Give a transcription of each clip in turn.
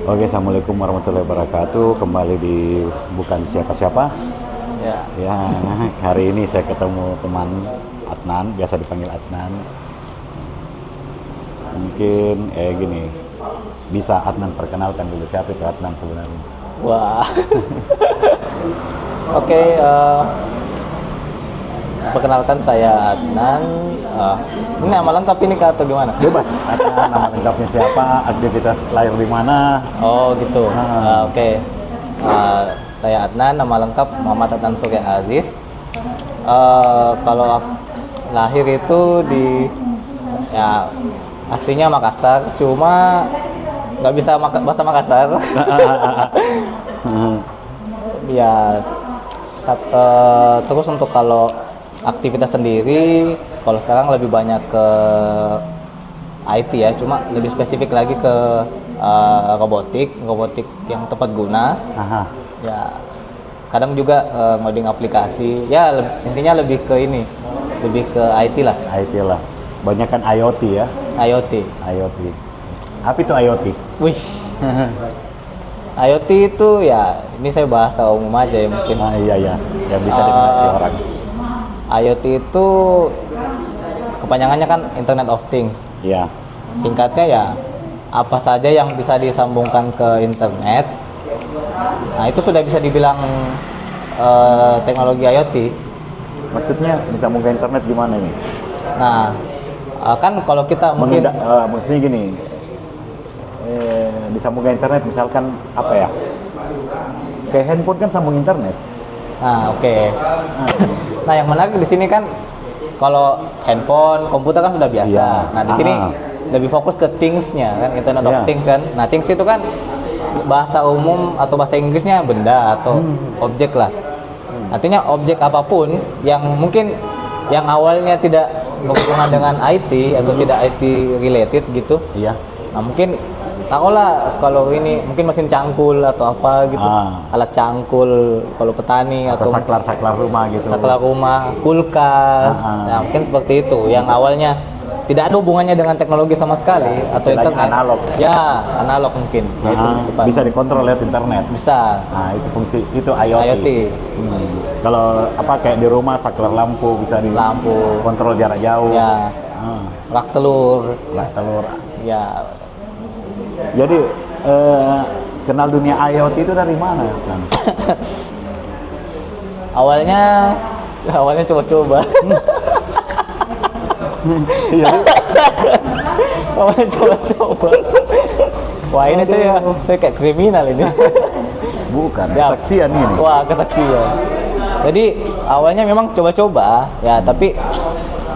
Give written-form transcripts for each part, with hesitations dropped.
Oke, assalamualaikum warahmatullahi wabarakatuh. Kembali di bukan siapa-siapa. Ya. Ya, hari ini saya ketemu teman Adnan, biasa dipanggil Adnan. Mungkin gini, bisa Adnan perkenalkan dulu siapa itu Adnan sebenarnya? Wah. Oke, perkenalkan saya Adnan. Ini nama lengkap ini Kak, atau gimana? Bebas. Adnan, nama lengkapnya siapa, aktivitas lahir di mana? Oh gitu. Ah. Oke. Saya Adnan, nama lengkap Muhammad Adnan Surya Aziz. Kalau lahir itu di ya aslinya Makassar, cuma nggak bisa bahasa Makassar. Ya, terus untuk kalau aktivitas sendiri, kalau sekarang lebih banyak ke IT ya, cuma lebih spesifik lagi ke robotik yang tepat guna. Aha. Ya, kadang juga ngoding aplikasi. Ya, intinya lebih ke ini, lebih ke IT lah. IT lah. Banyak kan IoT ya. IoT. IoT. Apa itu IoT? Wih. IoT itu ya, ini saya bahasa umum aja ya mungkin. Iya, yang bisa dimengerti orang. IoT itu kepanjangannya kan Internet of Things. Iya. Singkatnya ya, apa saja yang bisa disambungkan ke internet. Nah, itu sudah bisa dibilang teknologi IoT. Maksudnya disambung ke internet gimana ini? Nah, kan kalau kita mungkin maksudnya gini, disambung ke internet misalkan apa ya? Kayak handphone kan sambung internet. nah oke. Nah, yang menarik di sini kan kalau handphone, komputer kan sudah biasa. Iya. Nah, di sini lebih fokus ke things-nya kan, Internet of Things kan. Nah, things itu kan bahasa umum atau bahasa Inggrisnya benda atau objek lah. Artinya objek apapun yang mungkin yang awalnya tidak berhubungan dengan IT atau tidak IT related gitu. Iya. Nah, mungkin tahulah kalau ini mungkin mesin cangkul atau apa gitu. Alat cangkul kalau petani atau saklar rumah gitu. saklar rumah, kulkas. Nah, mungkin seperti itu yang awalnya tidak ada hubungannya dengan teknologi sama sekali atau Istilahnya internet. analog. Ya, analog mungkin. Ya, itu Pak. Bisa dikontrol lewat internet. Bisa. Nah, itu fungsi itu IoT. IoT. Kalau apa kayak di rumah saklar lampu bisa di Lampu. kontrol jarak jauh. Ya. Rak telur. Rak telur. Ya. Jadi kenal dunia IoT itu dari mana kan? Awalnya coba-coba. Iya. Awalnya coba-coba. Wah, ini saya kayak kriminal ini. Bukan, Ya. kesaksian ini. Wah, kesaksian. Jadi awalnya memang coba-coba ya, tapi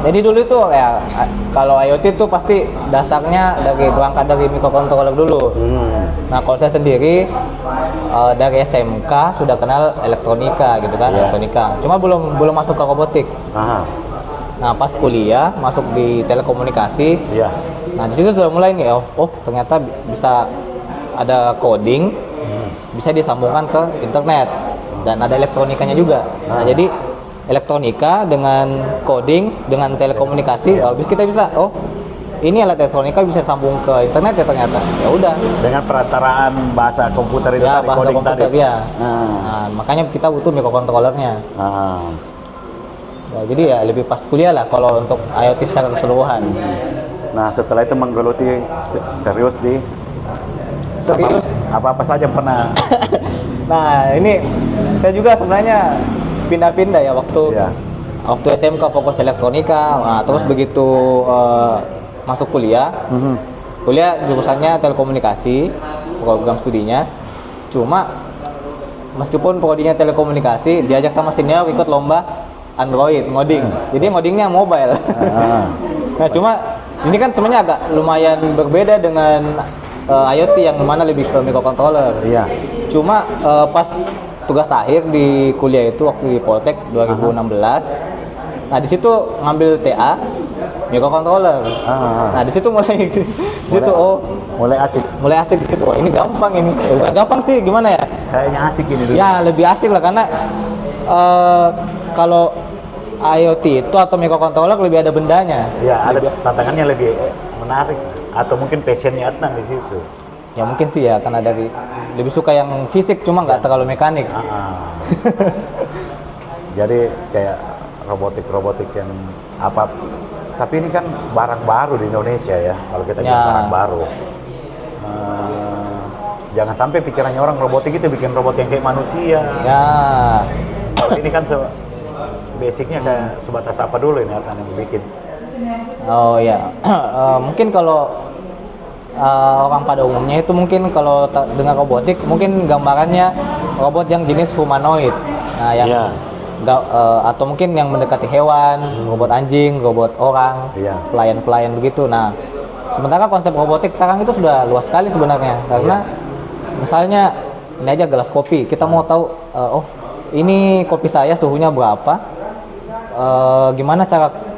jadi dulu itu ya kalau IoT itu pasti dasarnya berangkat dari microcontroller dulu. Nah, kalau saya sendiri dari SMK sudah kenal elektronika gitu kan, elektronika. Cuma belum masuk ke robotik. Nah, pas kuliah masuk di telekomunikasi. Iya. Nah, di situ sudah mulai nih, oh ternyata bisa ada coding, bisa disambungkan ke internet dan ada elektronikanya juga. Nah, jadi elektronika dengan coding dengan telekomunikasi, kita bisa ini alat elektronika bisa sambung ke internet ya ternyata. Ya udah. Dengan perantaraan bahasa komputer itu Ya, tadi, bahasa coding komputer tadi. ya. Nah, makanya kita butuh microcontrollernya. Ya, jadi ya lebih pas kuliah lah kalau untuk IoT secara keseluruhan. Nah, setelah itu menggeluti serius di Serius. apa-apa saja pernah. Nah, ini saya juga sebenarnya pindah-pindah ya waktu Iya. SMK fokus elektronika. Nah, terus begitu masuk kuliah, kuliah jurusannya telekomunikasi, program studinya. Cuma meskipun prodinya telekomunikasi, diajak sama senior ikut lomba Android ngoding. Jadi ngodingnya mobile. Nah, cuma ini kan sebenarnya agak lumayan berbeda dengan IoT yang mana lebih ke microcontroller. Iya. Cuma pas tugas akhir di kuliah itu waktu di Poltek 2016. Nah, di situ ngambil TA microcontroller. Nah, di situ mulai mulai asik. Mulai asik di situ. Oh, ini gampang ini. Gampang sih gimana ya? Kayaknya asik ini dulu. Ya, lebih asik lah karena kalau IoT itu atau microcontroller lebih ada bendanya. Ya, ada tantangannya lebih menarik atau mungkin passionnya Adnan di situ. Ya mungkin sih ya, karena dari lebih suka yang fisik cuma nggak terlalu mekanik. Jadi kayak robotik yang apa, tapi ini kan barang baru di Indonesia ya, kalau kita bilang barang baru. Jangan sampai pikirannya orang robotik itu bikin robot yang kayak manusia. Ya. Kalau ini kan basicnya kayak sebatas apa dulu ini akan yang bikin. Oh ya, mungkin kalau orang pada umumnya itu mungkin kalau dengan robotik mungkin gambarannya robot yang jenis humanoid. Nah, yang atau mungkin yang mendekati hewan, robot anjing, robot orang, pelayan-pelayan begitu. Nah, sementara konsep robotik sekarang itu sudah luas sekali sebenarnya, karena misalnya ini aja gelas kopi, kita mau tahu, oh ini kopi saya suhunya berapa,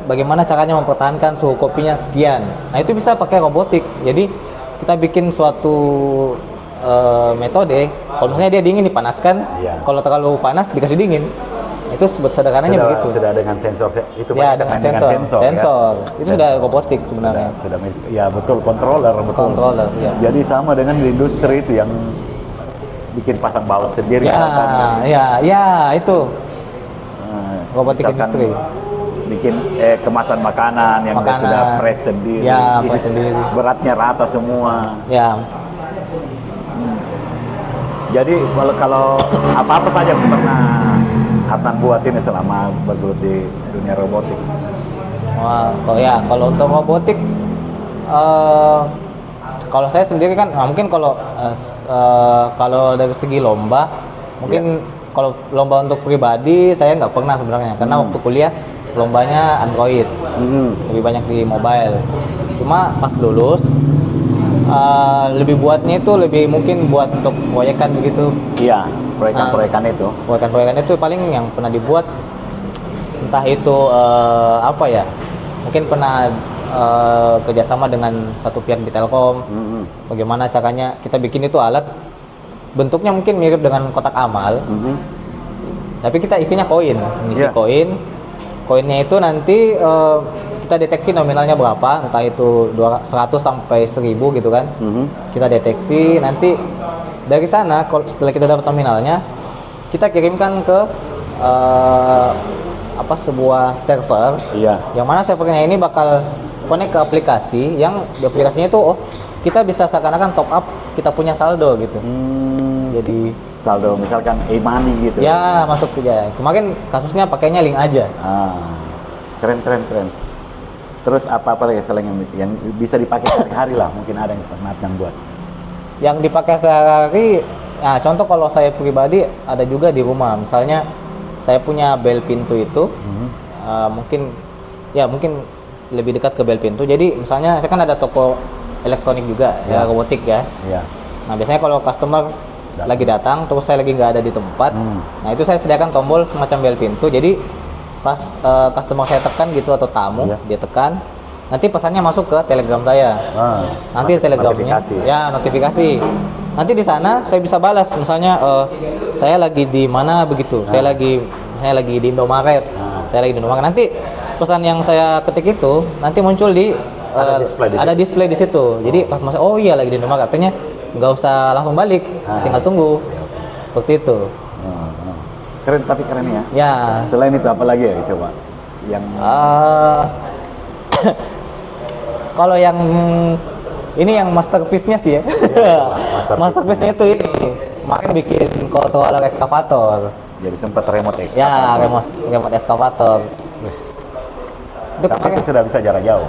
bagaimana caranya mempertahankan suhu kopinya sekian. Nah itu bisa pakai robotik. Jadi kita bikin suatu metode, kalau misalnya dia dingin dipanaskan, kalau terlalu panas dikasih dingin. Itu sederhananya begitu. Sudah dengan sensor itu ya, dengan sensor. Itu sudah robotik sebenarnya. Sudah ya betul, controller. Ya. Jadi sama dengan di industri itu yang bikin pasang baut sendiri. Ya itu. Robotik industri. Bikin kemasan makanan yang sudah press sendiri. Ya, press sendiri. Beratnya rata semua. Ya. Jadi kalau apa-apa saja pernah Adnan buat ini selama bergelut di dunia robotik. Wah, kalau untuk robotik, kalau saya sendiri kan, mungkin kalau dari segi lomba, mungkin kalau lomba untuk pribadi saya nggak pernah sebenarnya, karena waktu kuliah lombanya Android, lebih banyak di mobile. Cuma pas lulus, lebih buatnya itu lebih mungkin buat untuk proyekan begitu. Iya. Proyekan itu. Proyekan itu paling yang pernah dibuat, entah itu apa ya, mungkin pernah kerjasama dengan satu pihak di Telkom. Bagaimana caranya kita bikin itu alat, bentuknya mungkin mirip dengan kotak amal, tapi kita isinya koin, mengisi koin. Koinnya itu nanti kita deteksi nominalnya berapa, entah itu 100 sampai 1000 gitu kan. Kita deteksi, nanti dari sana setelah kita dapat nominalnya, kita kirimkan ke sebuah server, yang mana servernya ini bakal connect ke aplikasi, yang di aplikasinya itu kita bisa seakan-akan top up kita punya saldo gitu. Jadi saldo misalkan e-money gitu. Ya, masuk ya. Kemarin kasusnya pakainya link aja. Keren. Terus apa lagi selain yang bisa dipakai sehari-hari lah, mungkin ada yang pernah buat. Yang dipakai sehari-hari, nah contoh kalau saya pribadi ada juga di rumah. Misalnya saya punya bel pintu itu, mungkin lebih dekat ke bel pintu. Jadi misalnya saya kan ada toko elektronik juga, ya robotik ya. Nah biasanya kalau customer lagi datang, terus saya lagi nggak ada di tempat, nah itu saya sediakan tombol semacam bel pintu. Jadi pas customer saya tekan gitu atau tamu, dia tekan, nanti pesannya masuk ke Telegram saya. Nanti Telegramnya, notifikasi. Nanti di sana saya bisa balas, misalnya saya lagi di mana begitu. Saya lagi di Indomaret. Saya lagi di Indomaret. Nanti pesan yang saya ketik itu nanti muncul di ada display di situ. Jadi pas masuk, oh iya lagi di Indomaret, artinya nggak usah langsung balik, tinggal tunggu. Seperti itu. Keren ya. Ya. Selain itu apa lagi ya coba? Yang kalau yang ini yang masterpiece-nya sih ya. Masterpiece-nya itu ini. Makanya bikin controller ekskavator. Jadi sempat remote ekskavator. Ya, remote ekskavator. Tapi itu sudah bisa jarak jauh.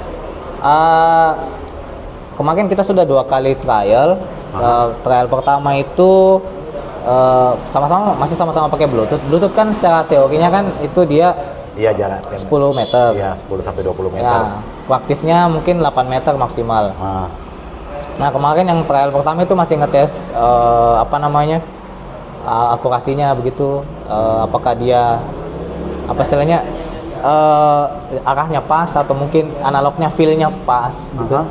Kemarin kita sudah 2 kali trial. Trial pertama itu masih sama-sama pakai Bluetooth. Bluetooth kan secara teorinya kan itu dia jarak 10 meter. Iya, 10 sampai 20 meter. Ya, praktisnya mungkin 8 meter maksimal. Nah, kemarin yang trial pertama itu masih ngetes akurasinya begitu, apakah dia istilahnya arahnya pas atau mungkin analognya feel-nya pas gitu.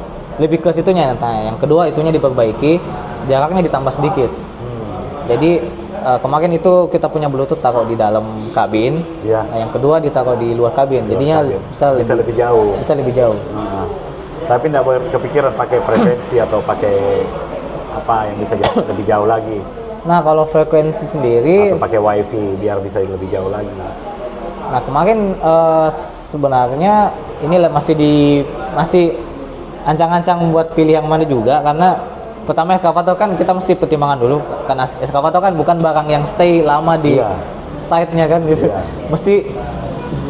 Lebih ke situnya. Nah, yang kedua itunya diperbaiki, jaraknya ditambah sedikit. Jadi kemarin itu kita punya Bluetooth taruh di dalam kabin. Nah, yang kedua ditaruh di luar kabin. Jadinya bisa lebih jauh. Tapi nggak boleh kepikiran pakai frekuensi atau pakai apa yang bisa jadi lebih jauh lagi? Nah, kalau frekuensi sendiri, Atau pakai wifi biar bisa lebih jauh lagi? nah kemarin sebenarnya ini masih ancang-ancang buat pilih yang mana juga, karena pertama eskavator kan kita mesti pertimbangan dulu, karena eskavator kan bukan barang yang stay lama di Iya. site-nya kan gitu. Iya. Mesti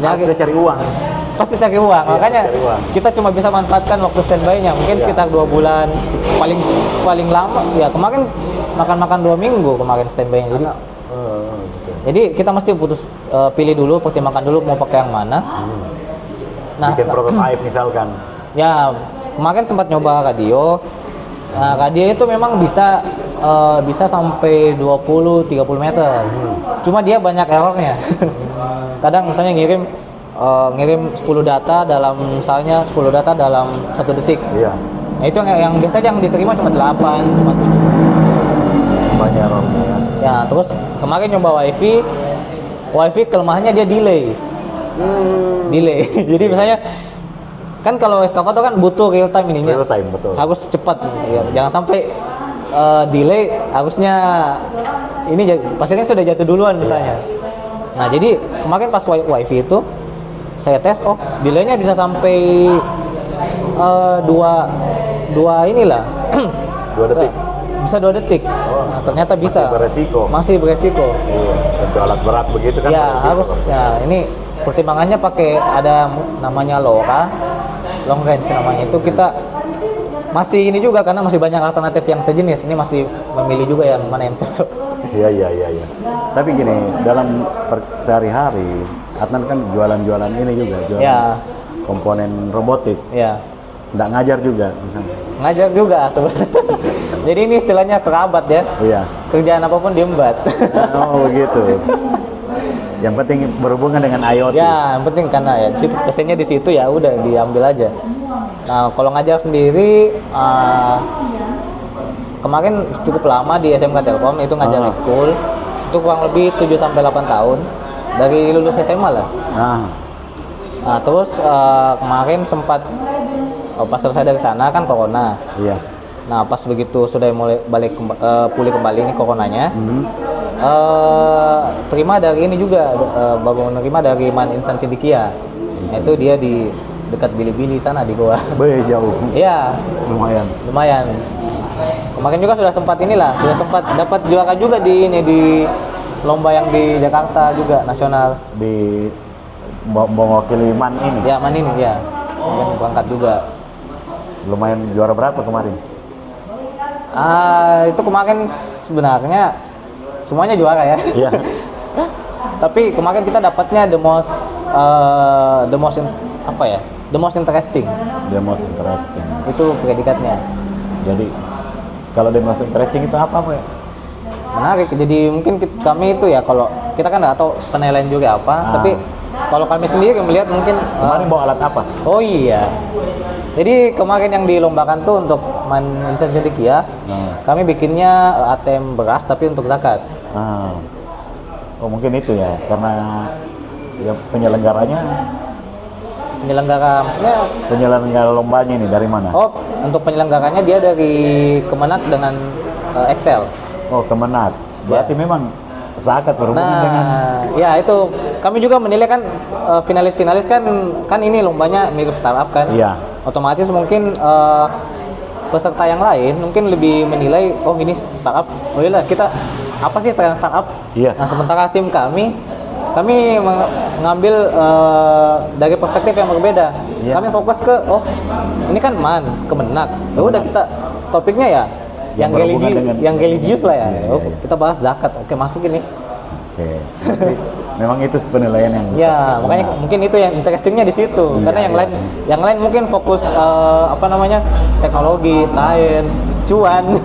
Harus dia cari uang. pasti cari uang, Iya, makanya cari uang. kita cuma bisa manfaatkan waktu standby-nya mungkin Iya. sekitar 2 bulan, paling lama ya kemarin makan 2 minggu kemarin standby-nya. Jadi kita mesti pilih dulu, pertimbangkan dulu mau pakai yang mana. Nah, Bikin prototype misalkan. ya kemarin sempat nyoba radio. Nah, radio itu memang bisa sampai 20-30 meter. Cuma dia banyak errornya. Kadang misalnya ngirim 10 data dalam 1 detik. Iya. Nah, itu yang biasanya yang diterima cuma 8, cuma 7. Banyak errornya ya. Ya, terus kemarin nyoba wifi kelemahannya dia delay. Delay. Jadi misalnya kan kalau eskavator kan butuh real time ininya. Real time, betul. Harus cepat. Ya, jangan sampai delay, harusnya ini pasirnya sudah jatuh duluan misalnya. Nah, jadi kemarin pas wifi itu saya tes, delaynya bisa sampai dua inilah. 2 detik. Bisa 2 detik. Nah, ternyata bisa. Masih beresiko. Iya. Tentu alat berat begitu kan. Ya, beresiko. harus. Ya, ini pertimbangannya pakai ada namanya LoRa, long range namanya. Itu kita masih ini juga karena masih banyak alternatif yang sejenis. Ini masih memilih juga yang mana yang cocok. Iya. Tapi gini, dalam sehari-hari, Adnan kan jualan ini juga, jualan Ya. komponen robotik. Ya. Nggak ngajar juga misalnya. Ngajar juga sebenarnya. Jadi ini istilahnya kerabat ya. Iya. Kerjaan apapun diembat. Oh begitu. Yang penting berhubungan dengan IoT. Ya, yang penting karena ya di situ pesennya di situ ya udah diambil aja. Nah, kalau ngajar sendiri kemarin cukup lama di SMK Telkom itu ngajar ekskul. Itu kurang lebih 7 sampai 8 tahun dari lulus SMA lah. Nah, terus kemarin sempat pas selesai dari sana kan corona. Iya. Nah, pas begitu sudah mulai pulih kembali ini coronanya. Terima dari ini juga baru menerima dari Man Instan Cendekia. Itu dia di dekat Bilibili sana di Goa. Jauh. Iya, lumayan. Kemarin juga sudah sempat dapat juara juga di lomba yang di Jakarta juga nasional. Di mewakili Man ini. Ya, Man ini ya. Kemudian berangkat juga. Lumayan juara berapa kemarin? Itu kemarin sebenarnya semuanya juara ya. Iya. Tapi kemarin kita dapatnya the most interesting. The most interesting. Itu predikatnya. Jadi kalau the most interesting itu apa ya? Menarik. Jadi mungkin kami itu ya kalau kita kan nggak tahu penilaian juga apa, tapi kalau kami sendiri melihat mungkin Kemarin bawa alat apa? Oh iya. Jadi kemarin yang dilombakan tuh untuk Man Instan Cendekia, kami bikinnya ATM beras tapi untuk zakat. Oh mungkin itu ya, karena ya penyelenggara lombanya ini dari mana? Oh, untuk penyelenggaranya dia dari Kemenak dengan Excel. Oh Kemenak, berarti memang zakat berhubungan dengan. Ya itu kami juga menilai kan finalis kan ini lombanya mirip startup kan. Iya. Otomatis mungkin peserta yang lain mungkin lebih menilai ini startup. Oh iya kita apa sih tren startup? Iya. Nah sementara tim kami mengambil dari perspektif yang berbeda. Iya. Kami fokus ke ini kan Kemenak. Ya udah kita topiknya ya yang religius lah ya. Iya. Kita bahas zakat. Oke, masuk ini. Oke. Berarti memang itu penilaian yang. Ya, makanya mungkin itu yang interestingnya di situ. Iya, Karena yang lain mungkin fokus teknologi, sains, cuan.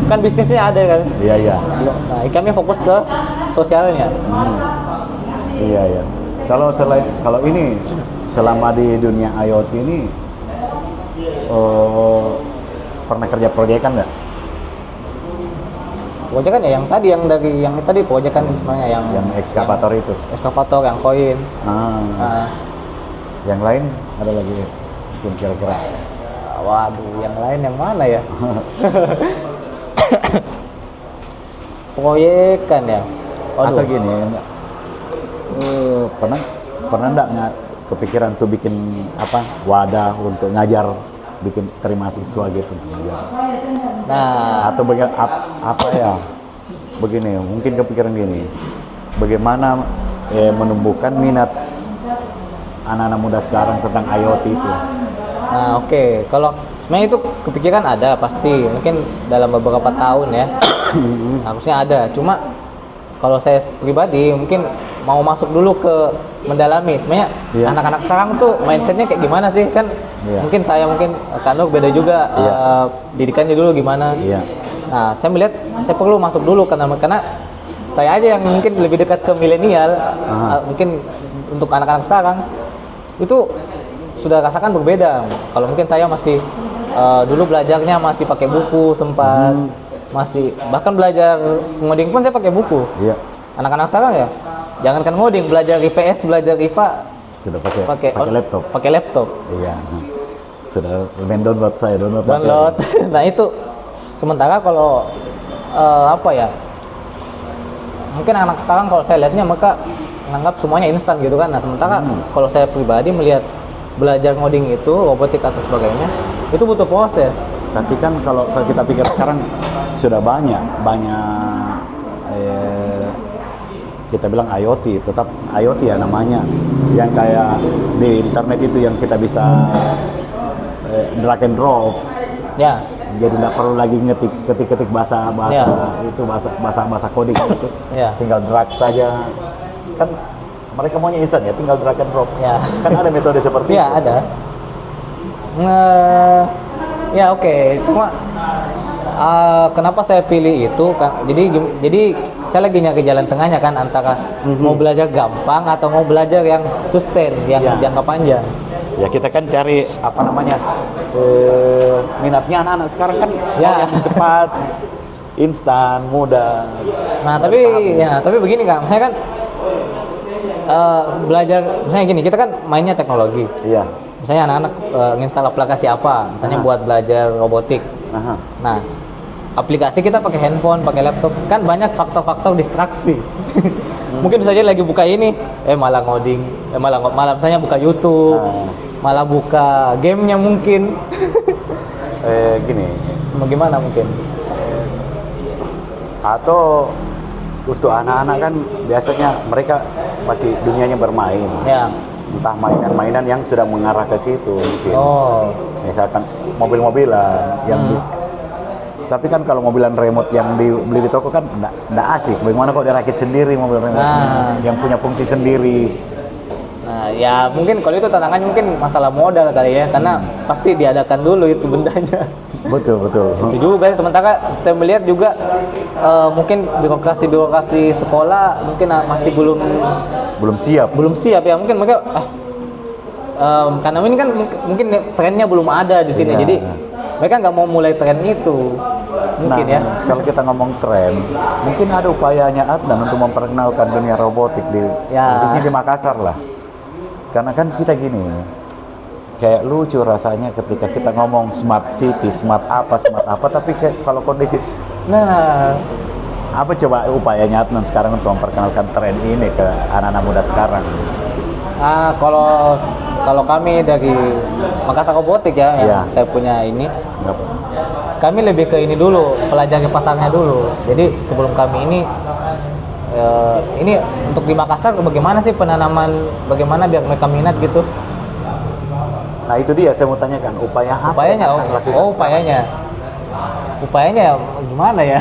Kan bisnisnya ada kan. Iya. Nah, kami fokus ke sosialnya. Iya. Kalau ini selama di dunia IoT ini pernah kerja proyekan nggak? Proyekan ya yang tadi proyekan sebenarnya yang ekskavator itu. Ekskavator yang koin. Yang lain ada lagi mungkin kira-kira. Waduh, yang lain yang mana ya? Proyekan ya. Atau gini, pernah enggak kepikiran tuh bikin wadah untuk ngajar, bikin terima siswa gitu? Nah, Atau begini, mungkin kepikiran gini, bagaimana menumbuhkan minat anak-anak muda sekarang tentang IoT itu? nah oke. Kalau sebenarnya itu kepikiran ada pasti, mungkin dalam beberapa tahun ya. Harusnya ada. Cuma kalau saya pribadi mungkin mau masuk dulu ke mendalami sebenarnya anak-anak sekarang tuh mindsetnya kayak gimana sih kan? Mungkin Kanur beda juga didikannya dulu gimana. Nah, saya melihat saya perlu masuk dulu karena saya aja yang mungkin lebih dekat ke milenial. Mungkin untuk anak-anak sekarang itu sudah rasakan berbeda. Kalau mungkin saya masih dulu belajarnya masih pakai buku sempat, masih bahkan belajar ngoding pun saya pakai buku. Anak-anak sekarang ya, jangankan ngoding, belajar IPS, belajar IPA sudah pakai laptop. Pakai laptop. Iya. Sudah download. Nah itu sementara kalau mungkin anak sekarang kalau saya lihatnya mereka menganggap semuanya instan gitu kan. Nah sementara kalau saya pribadi melihat belajar ngoding itu, robotik atau sebagainya, itu butuh proses. Tapi kan kalau kita pikir sekarang sudah banyak kita bilang IoT, tetap IoT ya namanya, yang kayak di internet itu yang kita bisa drag and drop. Ya. Jadi nggak perlu lagi ketik bahasa coding gitu. Tinggal drag saja. Kan mereka maunya instan ya, tinggal drag and drop. Kan ada metode seperti itu. Ada. Oke. Cuma kenapa saya pilih itu kan? Jadi saya lagi nyari jalan tengahnya kan antara mau belajar gampang atau mau belajar yang sustain, yang jangka panjang. Ya kita kan cari minatnya anak-anak sekarang kan yang cepat, instan, mudah. Nah tapi begini Kak, saya kan belajar misalnya gini, kita kan mainnya teknologi. Misalnya anak-anak nginstal aplikasi apa, misalnya buat belajar robotik. Nah aplikasi kita pakai handphone, pakai laptop, kan banyak faktor-faktor distraksi. Mungkin saja lagi buka ini, malah ngoding, malah misalnya buka YouTube, malah buka gamenya mungkin. Gini, bagaimana mungkin? Atau untuk anak-anak kan biasanya mereka masih dunianya bermain. Entah mainan-mainan yang sudah mengarah ke situ mungkin. Misalkan mobil-mobilan yang tapi kan kalau mobilan remote yang dibeli di toko kan enggak asik. Bagaimana kok dirakit sendiri mobil remote yang punya fungsi sendiri. Nah, ya mungkin kalau itu tantangannya mungkin masalah modal kali ya, karena pasti diadakan dulu itu bendanya. Betul. Itu juga. Sementara saya melihat juga mungkin birokrasi sekolah mungkin masih belum siap ya. Mungkin mereka karena ini kan mungkin trennya belum ada di sini. Jadi mereka nggak mau mulai tren itu mungkin. Kalau kita ngomong tren, mungkin ada upayanya Adnan untuk memperkenalkan dunia robotik khususnya di Makassar lah. Karena kan kita gini, kayak lucu rasanya ketika kita ngomong smart city, smart apa, tapi kalau kondisi, apa coba upayanya Adnan sekarang untuk memperkenalkan tren ini ke anak-anak muda sekarang? Kalau kami dari Makassar Robotik saya punya ini, kami lebih ke ini dulu, pelajari pasarnya dulu. Jadi sebelum kami ini untuk di Makassar bagaimana sih penanaman, bagaimana biar mereka minat gitu. Nah itu dia saya mau tanyakan, upayanya gimana ya?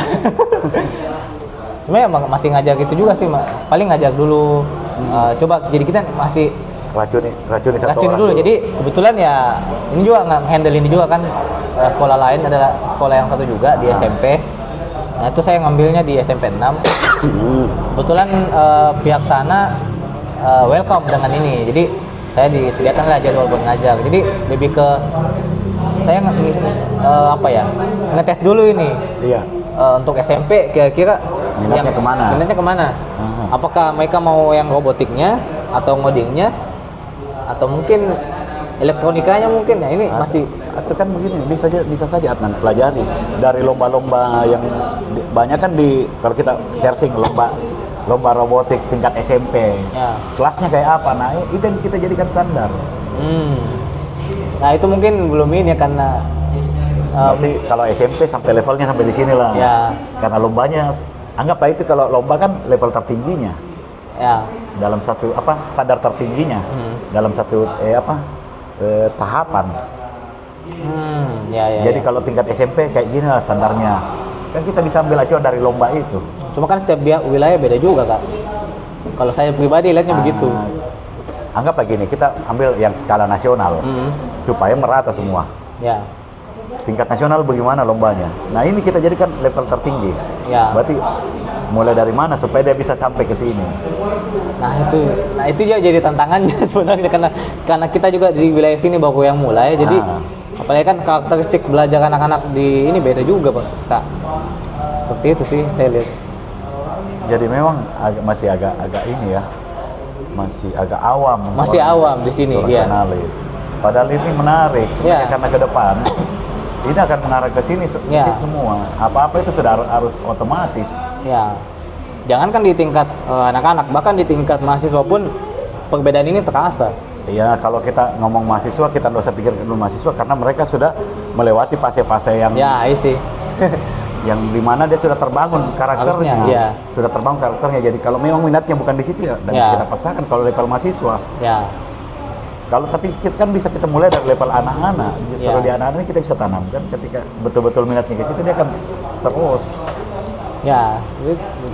Sebenarnya masih ngajak itu juga sih, paling ngajak dulu. Coba jadi kita masih racuni satu orang dulu. Jadi kebetulan ya ini juga handle ini juga kan, sekolah lain adalah sekolah yang satu juga di SMP. Nah itu saya ngambilnya di SMP 6. Kebetulan pihak sana welcome dengan ini. Jadi saya disediakan lah jadwal buat ngajar. Jadi lebih ke saya ngetes dulu ini. Untuk SMP kira-kira minatnya kemana? Apakah mereka mau yang robotiknya atau ngodingnya atau mungkin elektronikanya mungkin ya. Ini masih atau kan begini, bisa saja Adnan pelajari dari lomba-lomba yang banyak kan kalau kita searching lomba robotik tingkat SMP. Ya. Kelasnya kayak apa? Nah, itu yang kita jadikan standar. Nah, itu mungkin belum ini ya, karena Berarti kalau SMP sampai levelnya sampai di sini lah. Ya. Karena lombanya, anggaplah itu kalau lomba kan level tertingginya. Ya. Dalam satu standar tertingginya. Dalam satu tahapan. Jadi kalau tingkat SMP kayak gini lah standarnya. Kan kita bisa ambil acuan dari lomba itu. Cuma kan setiap wilayah beda juga, Kak. Kalau saya pribadi lihatnya begitu. Anggaplah gini, kita ambil yang skala nasional supaya merata semua. Ya. Tingkat nasional bagaimana lombanya? Nah, ini kita jadikan level tertinggi. Ya. Berarti mulai dari mana supaya dia bisa sampai ke sini? Nah itu jadi tantangannya sebenarnya, karena kita juga di wilayah sini baru yang mulai. Jadi apalagi kan karakteristik belajar anak-anak di ini beda juga, Pak. Kak. Seperti itu sih saya lihat. Jadi memang masih agak ini ya. Masih agak awam. Masih awam di sini, iya. Padahal ini menarik sebenarnya, karena ke depan ini akan mengarah ke sini semua. Apa-apa itu sudah harus otomatis. Ya. Jangankan di tingkat anak-anak, bahkan di tingkat mahasiswa pun perbedaan ini terasa. Iya, kalau kita ngomong mahasiswa, kita nggak usah pikir dulu mahasiswa, karena mereka sudah melewati fase-fase yang sih. yang dimana dia sudah terbangun karakternya. Harusnya, sudah terbangun karakternya. Jadi kalau memang minatnya bukan di situ ya, dan kita paksakan kalau level mahasiswa. Ya. Tapi kita kan bisa kita mulai dari level anak-anak. Justru di anak-anak ini kita bisa tanamkan ketika betul-betul minatnya ke situ, dia akan terus. Ya,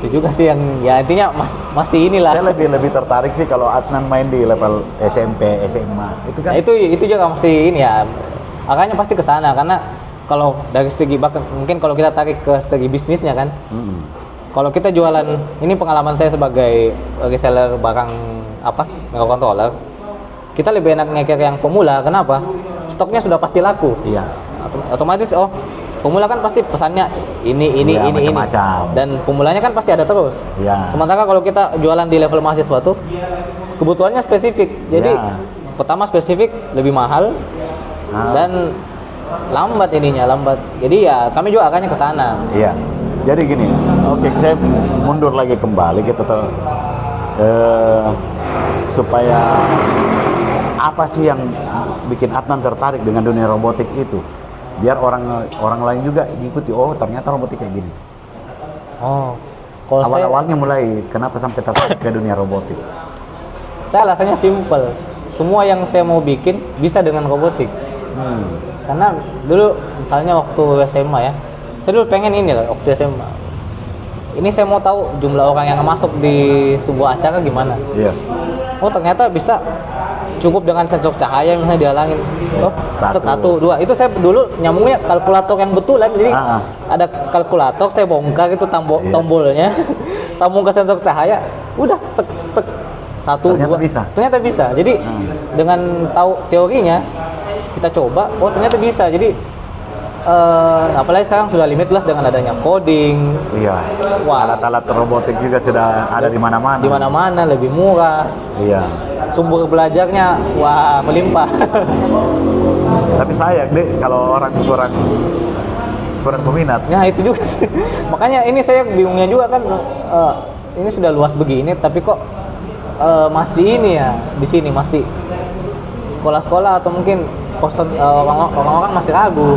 itu juga sih yang intinya masih inilah. Saya lebih tertarik sih kalau Adnan main di level SMP, SMA. Itu kan. Nah, itu juga masih ini ya. Makanya pasti ke sana, karena kalau dari segi bahkan mungkin kalau kita tarik ke segi bisnisnya kan. Kalau kita jualan, ini pengalaman saya sebagai reseller barang microcontroller. Kita lebih enak ngeker yang pemula. Kenapa? Stoknya sudah pasti laku. Iya. Otomatis pemula kan pasti pesannya ini, macam-macam. dan pemulanya kan pasti ada terus. Iya. Sementara kalau kita jualan di level mahasiswa tuh kebutuhannya spesifik. Jadi pertama spesifik, lebih mahal dan lambat. Jadi ya kami juga akannya ke sana. Iya. Jadi gini, saya mundur lagi kembali kita supaya apa sih yang bikin Adnan tertarik dengan dunia robotik itu? Biar orang lain juga ikuti, ternyata robotik kayak gini. Kalau awalnya mulai kenapa sampai tertarik ke dunia robotik? Saya alasannya simple. Semua yang saya mau bikin bisa dengan robotik. Karena dulu misalnya waktu SMA ya, saya dulu pengen ini loh waktu SMA. Ini saya mau tahu jumlah orang yang masuk di sebuah acara gimana. Iya. Ternyata bisa cukup dengan sensor cahaya yang misalnya dihalangin. Satu, dua. Itu saya dulu nyambungnya kalkulator yang betulan. Jadi ada kalkulator, saya bongkar itu tombolnya, sambung ke sensor cahaya, udah tek. Satu, ternyata dua. Ternyata bisa. Jadi dengan tahu teorinya, kita coba, ternyata bisa. Jadi apalagi sekarang sudah limitless dengan adanya coding. Iya. Alat-alat robotik juga sudah ada di mana-mana. Di mana-mana, lebih murah. Iya. Sumber belajarnya melimpah. Tapi sayang deh kalau orang kurang peminat. Nah, itu juga sih. Makanya ini saya bingungnya juga kan, ini sudah luas begini tapi kok masih ini ya, di sini masih sekolah-sekolah atau mungkin orang-orang masih ragu.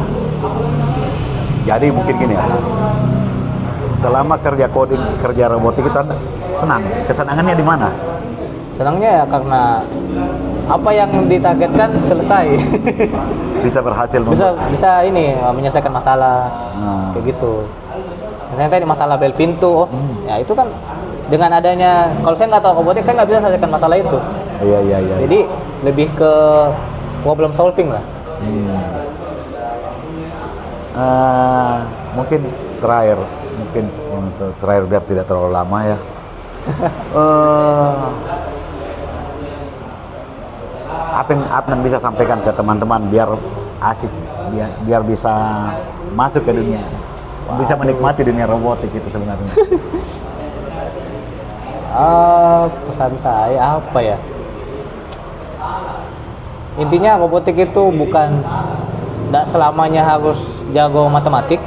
Jadi mungkin gini ya, selama kerja coding, kerja robotik itu senang. Kesenangannya di mana? Senangnya ya karena apa yang ditargetkan selesai. Bisa berhasil. Bisa ini menyelesaikan masalah kayak gitu. Misalnya tadi masalah bel pintu, ya itu kan dengan adanya, kalau saya nggak tahu robotik, saya nggak bisa selesaikan masalah itu. Iya. Jadi lebih ke problem solving lah. Mungkin terakhir biar tidak terlalu lama ya. Apa yang Adnan bisa sampaikan ke teman-teman biar asik, biar bisa masuk ke dunia, bisa menikmati dunia robotik itu sebenarnya? Pesan saya apa ya? Intinya robotik itu bukan nggak selamanya harus jago matematik.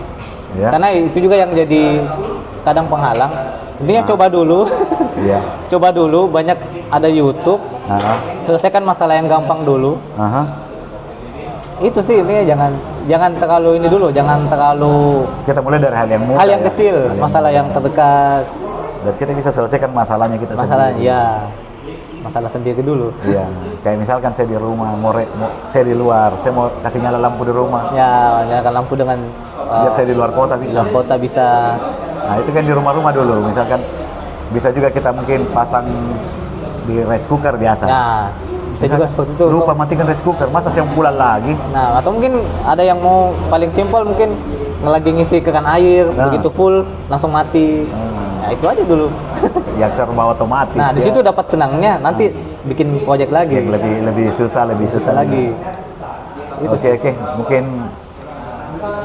Ya. Karena itu juga yang jadi kadang penghalang. Intinya coba dulu. Iya. Coba dulu, banyak ada YouTube. Aha. Selesaikan masalah yang gampang dulu. Aha. Itu sih intinya, jangan terlalu ini dulu, jangan terlalu Kita mulai dari hal yang mudah. hal yang ya. kecil, Hal masalah yang terdekat. Dan kita bisa selesaikan masalahnya kita Masalah sendiri. ya. Masalah sendiri dulu. Iya. Kayak misalkan saya di rumah, saya di luar, saya mau kasih nyala lampu di rumah. Ya, nyalakan lampu dengan Biar saya di luar kota di bisa. luar kota bisa. Nah itu kan di rumah-rumah dulu. Misalkan bisa juga kita mungkin pasang di rice cooker biasa. Nah, bisa juga seperti itu. Lupa matikan rice cooker, masa saya pulang lagi? Nah, atau mungkin ada yang mau paling simpel, mungkin lagi ngisi keran air, Nah. begitu full langsung mati. Nah, itu aja dulu. Yang serba otomatis. Nah, di ya. situ dapat senangnya, nanti bikin project lagi. Yang lebih susah lagi. Oke. Mungkin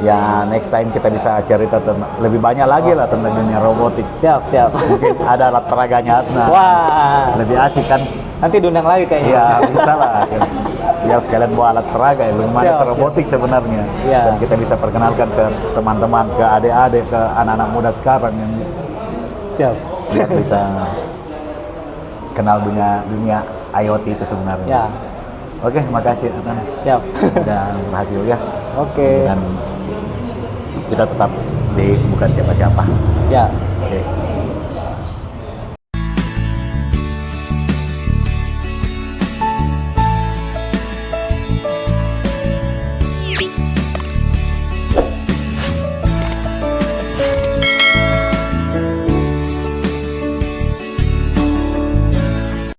ya next time kita bisa cerita lebih banyak lagi lah tentang dunia robotik. Siap. Mungkin ada alat peraganya. Nah, Wah, lebih asik kan? nanti diundang lagi kayaknya. Ya bisa lah. Biar sekalian bawa alat peraga ya, bagaimana Siap, robotik sebenarnya. Ya. Dan kita bisa perkenalkan ke teman-teman, ke adik-adik, ke anak-anak muda sekarang yang Siap. biar bisa kenal dunia IoT itu sebenarnya. Ya, Oke, makasih Atan. siap. Udah berhasil ya. Oke. Dan kita tetap bukan siapa-siapa. Ya.